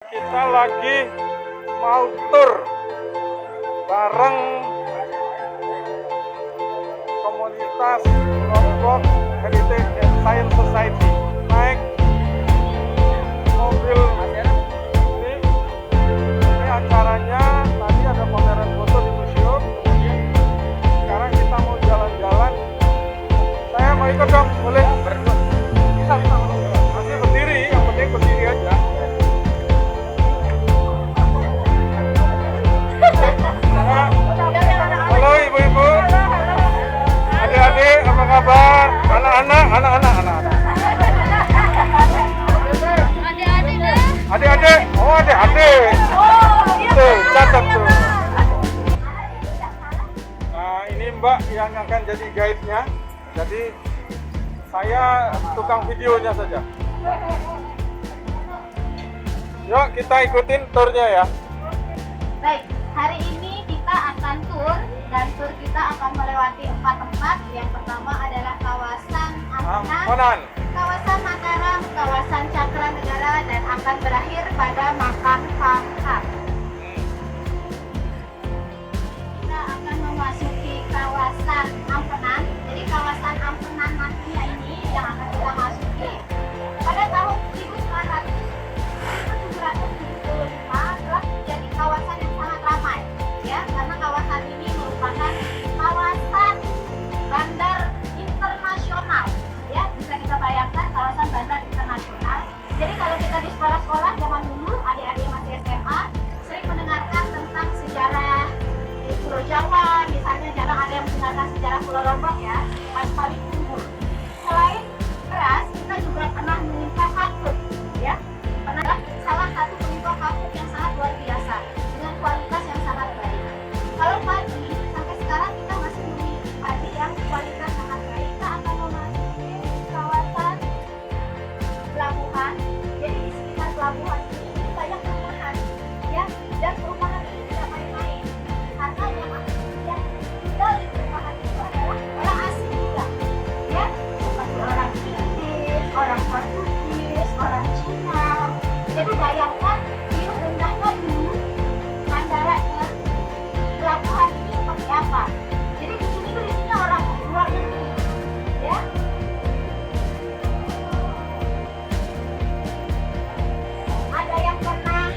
kita lagi mau tur bareng komunitas Lombok Heritage and Science Society. Naik mobil ini acaranya tadi ada pameran foto di museum, kemudian sekarang kita mau jalan-jalan. Saya mau ikut dong, boleh? Bisa, masih berdiri, yang penting berdiri aja. Halo ibu-ibu, adik-adik, apa kabar? Anak-anak. Adik-adik, oh adik-adik. Tuh, catat tuh. Nah, ini Mbak yang akan jadi guide-nya. Jadi saya tukang videonya saja. Yuk kita ikutin turnya ya. Baik, hari ini kita akan tur dan tur kita akan melewati 4 tempat. Yang pertama adalah kawasan Ampenan, kawasan Mataram, kawasan Cakra Negara, dan akan berakhir pada Makam Pangkep. Kita akan memasuki kawasan Ampenan. Jadi kawasan Ampenan nantinya ini yang akan kita masuki pada tahun 1775 telah menjadi kawasan yang sangat ramai, ya, karena kawasan ini merupakan kawasan bandar internasional, ya, bisa kita bayangkan kawasan bandar internasional. Jadi kalau kita di sekolah-sekolah zaman dulu, adik-adik yang masih SMA sering mendengarkan tentang sejarah di Pulau Jawa, misalnya jarang ada yang mendengarkan sejarah Pulau Lombok, ya, pas paling unggul. Selain beras, kita juga pernah menyimpang kaktus, ya, pernah salah satu penyimpang kaktus yang sangat luar biasa dengan kualitas yang sangat baik. Kalau padi, sampai sekarang kita masih memiliki padi yang kualitas sangat baik. Kita akan memasuki kawasan pelabuhan. Jadi di sekitar pelabuhan ini banyak perumahan, ya, dan perumahan ini tidak main-main karena yang tinggal di perumahan itu adalah orang asing juga, ya, seperti orang Inggris, orang Portugis, orang Cina. Jadi bayangkan view rendahnya dulu bandara ke pelabuhan ini seperti apa. Jadi di sini tuh isinya orang luar negeri, ya. Ada yang pernah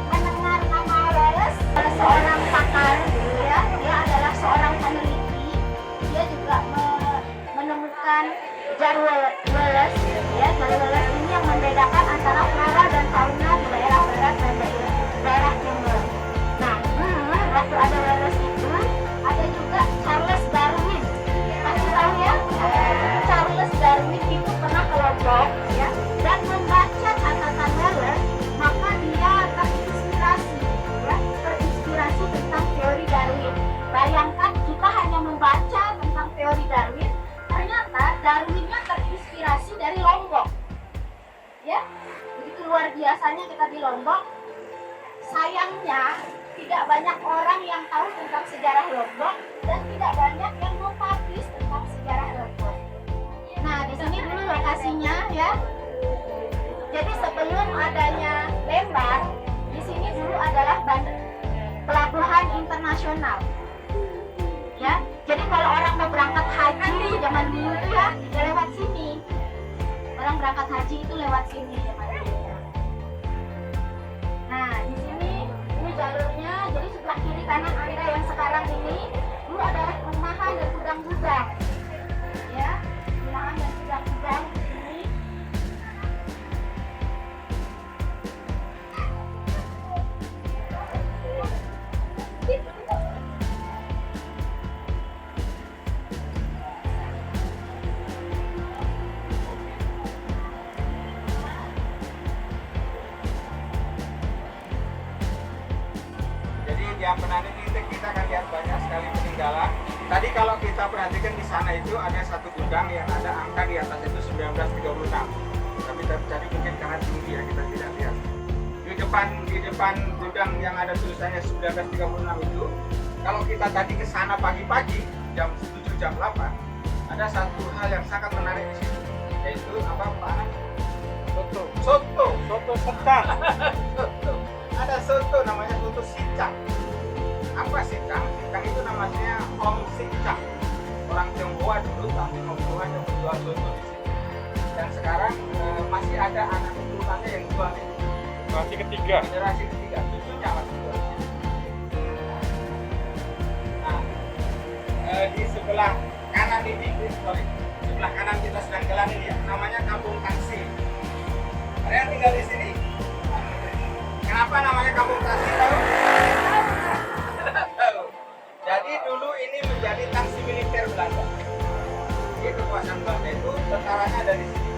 mendengar nama Wallace? Seorang pakar, ya, dia adalah seorang peneliti. Dia juga menemukan jar Wallace, ya, jar Wallace ini yang membedakan antara flora dan fauna di daerah barat dan daerah timur. Nah, waktu ada Wallace itu, ada juga Charles Darwin. Masih tahu ya? Charles Darwin itu pernah ke Lombok, ya, dan membaca catatan Wallace, maka dia terinspirasi, ya, terinspirasi tentang teori Darwin. Bayangkan kita hanya membaca tentang teori Darwin, ternyata Darwinnya terinspirasi dari Lombok, ya. Begitu luar biasanya kita di Lombok. Sayangnya tidak banyak orang yang tahu tentang sejarah Lombok dan tidak banyak yang mempublish tentang sejarah Lombok. Nah, di sini dulu lokasinya, ya. Jadi sebelum adanya Lembang, di sini dulu adalah pelabuhan internasional, ya. Jadi kalau orang mau berangkat haji zaman dulu itu, ya, lewat sini. Orang berangkat haji itu lewat sini zaman dulu. Nah, di sini ini jalurnya. Jadi sebelah kiri kanan area yang sekarang ini dulu adalah perumahan dan gudang-gudang, ya, perumahan dan gudang-gudang di sini. Di Ampenan ini kita akan lihat banyak sekali peninggalan. Tadi kalau kita perhatikan di sana itu ada satu gudang yang ada angka di atas itu 1936. Tapi tadi mungkin karena tinggi ya kita tidak lihat. Di depan gudang yang ada tulisannya 1936 itu, kalau kita tadi ke sana pagi-pagi jam 7 jam 8, ada satu hal yang sangat menarik di situ, yaitu apa Pak? Soto. Soto kentang. Soto. soto namanya soto sicang. Apa sicang? Sicang itu namanya Om Sicang. Orang Tionghoa dulu tahun 50-an yang menjual soto di sini. Dan sekarang masih ada anak keturunannya yang jual ini. Generasi ketiga. Generasi ketiga, cucunya masih jual. Nah, di sebelah kanan ini, sebelah kanan kita sedang jalan ini ya, namanya Kampung Tangsi. Ada yang tinggal di sini? Kenapa namanya Kampung Tangsi tahu? Tahu. Jadi dulu ini menjadi tangsi militer Belanda. Jadi kekuasaan Belanda itu tentaranya ada di sini.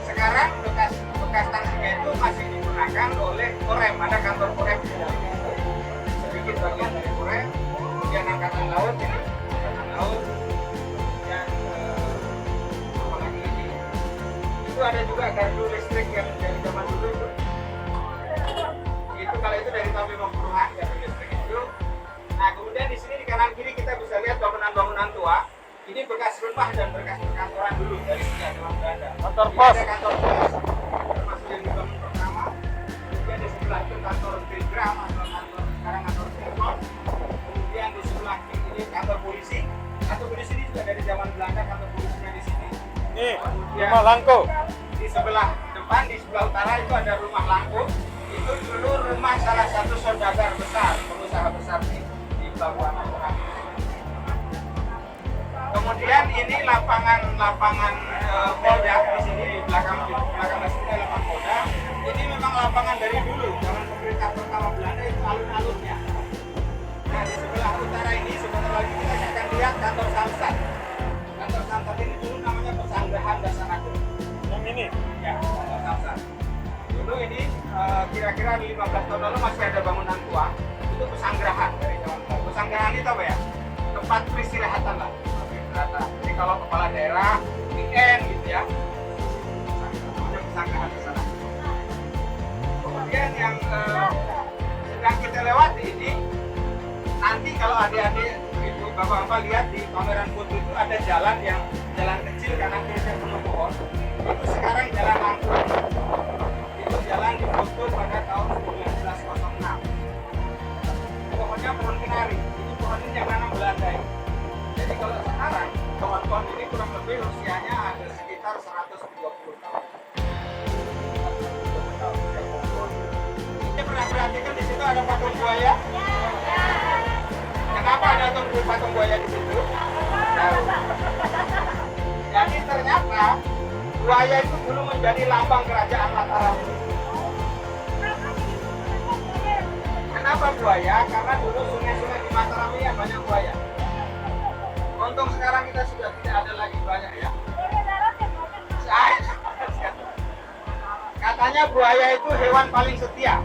Sekarang bekas tangsinya itu masih digunakan oleh Korem, ada kantor Korem di dalam itu. Sedikit bagian dari Korem, kemudian angkatan laut ini, angkatan laut, dan apalagi ini. Itu ada juga gardu listrik yang dari zaman dulu itu. Itu kalau itu dari tahun 50-an gardu listrik itu. Nah kemudian di sini di kanan kiri kita bisa lihat bangunan-bangunan tua. Ini bekas rumah dan bekas perkantoran dulu dari sejak zaman Belanda. Kantor Ini pos. ada kantor pos, termasuk yang dibangun pertama. Kemudian di sebelah itu kantor telegram atau kantor sekarang kantor telepon. Kemudian di sebelah ini kantor polisi. Kantor polisi ini juga dari zaman Belanda, kantor polisinya di sini. Ini Kemudian rumah Langko. di sebelah depan, di sebelah utara itu ada rumah Langko. Itu dulu rumah salah satu saudagar besar, pengusaha besar di Pelabuhan Merak. Kemudian ini lapangan Polda di sini di belakang sini lapangan Polda. Ini memang lapangan dari dulu, zaman pemerintah pertama Belanda itu alun-alunnya. Nah di sebelah utara ini sebentar lagi kita akan lihat kantor Samsat. Kantor Samsat ini dulu namanya Persanggrahan Dasar Agung. Yang ini. Ya, kantor Samsat. Dulu ini kira-kira 15 tahun lalu masih ada bangunan tua. Itu pesanggrahan dari zaman dulu. Pesanggrahan itu apa ya? Tempat peristirahatan lah. Jadi kalau kepala daerah weekend gitu ya, namanya pesanggrahan di sana. Kemudian yang sedang kita lewati ini, nanti kalau adik-adik itu bapak-bapak lihat di pameran foto itu ada jalan kecil kanan kiri penuh pohon. Itu sekarang jalan angkut. Itu jalan difoto pada tahun 1906. Pohonnya pohon kenari. Ini pohon ini yang nanam Belanda ini. Jadi kalau sekarang pohon-pohon ini kurang lebih usianya ada sekitar 120 tahun. Ini pernah perhatikan di situ ada patung buaya? Kenapa ada patung buaya di situ? Jadi ternyata buaya itu dulu menjadi lambang kerajaan Mataram. Kenapa buaya? Karena dulu sungai-sungai di Mataram ini banyak buaya. Untung sekarang kita sudah tidak ada lagi banyak ya. Katanya buaya itu hewan paling setia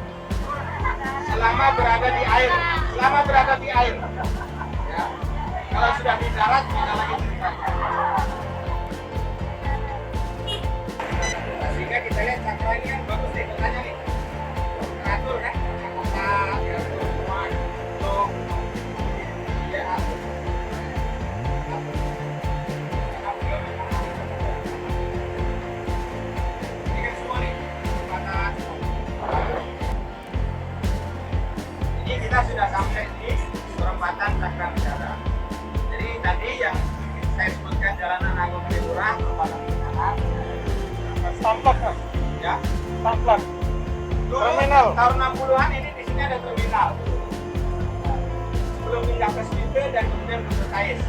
selama berada di air. Ya. Kalau sudah di darat beda lagi ceritanya. Sehingga kita lihat cakra ini kan bagus nih katanya nih. Teratur kan? Kotak, ya, semua, tuh, ya atur. Ini kita sudah sampai di perempatan Cakra Negara. Jadi tadi yang saya sebutkan Jalanan Agung Murah, perempatan Negara. Stamplak kan? Ya, Stamplak. dulu Terminal. tahun 60-an ini di sini ada terminal. Sebelum pindah ke Swipe dan kemudian ke Kais.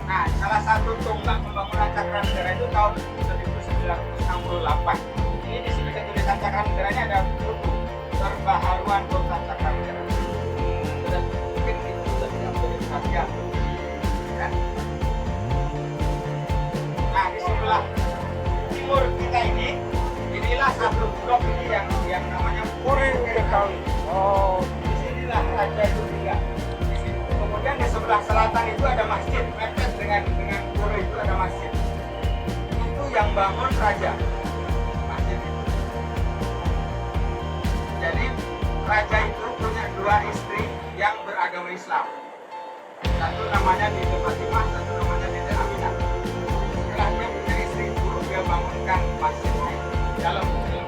Nah, salah satu tonggak pembangunan Cakra Negara itu tahun 1968. Ini di sini ketulisan Cakra Negaranya ada buku Perbaharuan Kota Cakra Negara. Sudah mungkin itu sudah tidak menjadi perhatian. Kan? Nah, di sebelah timur kita ini, inilah satu blok ini yang namanya Puri Betawi. Oh, Di sinilah raja itu tinggal. Di sini. Kemudian di sebelah selatan itu ada masjid, mepet dengan Puri itu ada masjid. Itu yang bangun raja. Masjid itu. Jadi raja itu punya dua istri yang beragama Islam. Satu namanya Bibi Fatimah, satu namanya Bibi Aminah. Setelah dia punya istri itu, dia bangunkan masjid di dalam masjid.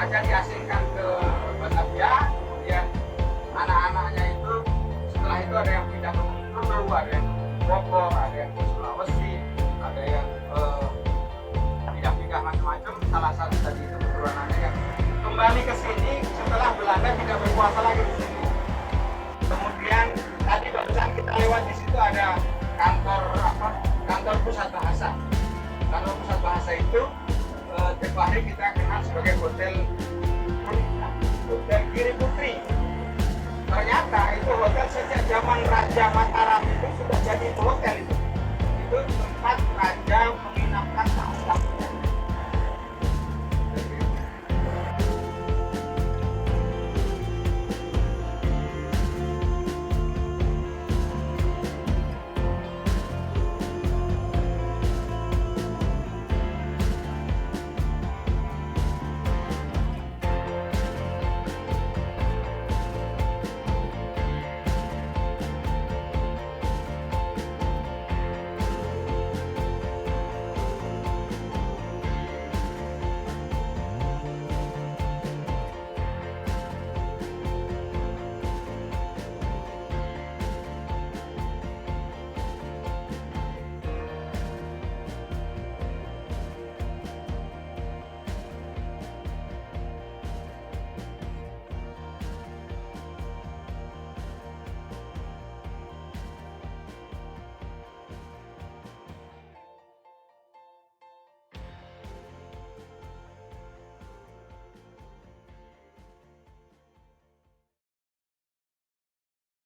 sengaja diasingkan ke Batavia, kemudian anak-anaknya itu setelah itu ada yang pindah ke Bengkulu, ada yang ke Bogor, ada yang ke Sulawesi, ada yang pindah-pindah macam-macam. Salah satu tadi itu keturunannya yang kembali ke sini setelah Belanda tidak berkuasa lagi di sini. Kemudian tadi barusan kita lewat di situ ada kantor pusat bahasa. Kantor pusat bahasa itu tempoh hari kita kenal sebagai hotel Giri Putri. Ternyata itu hotel sejak zaman Raja Mataram itu sudah jadi hotel itu tempat raja menginapkan tamu-tamu.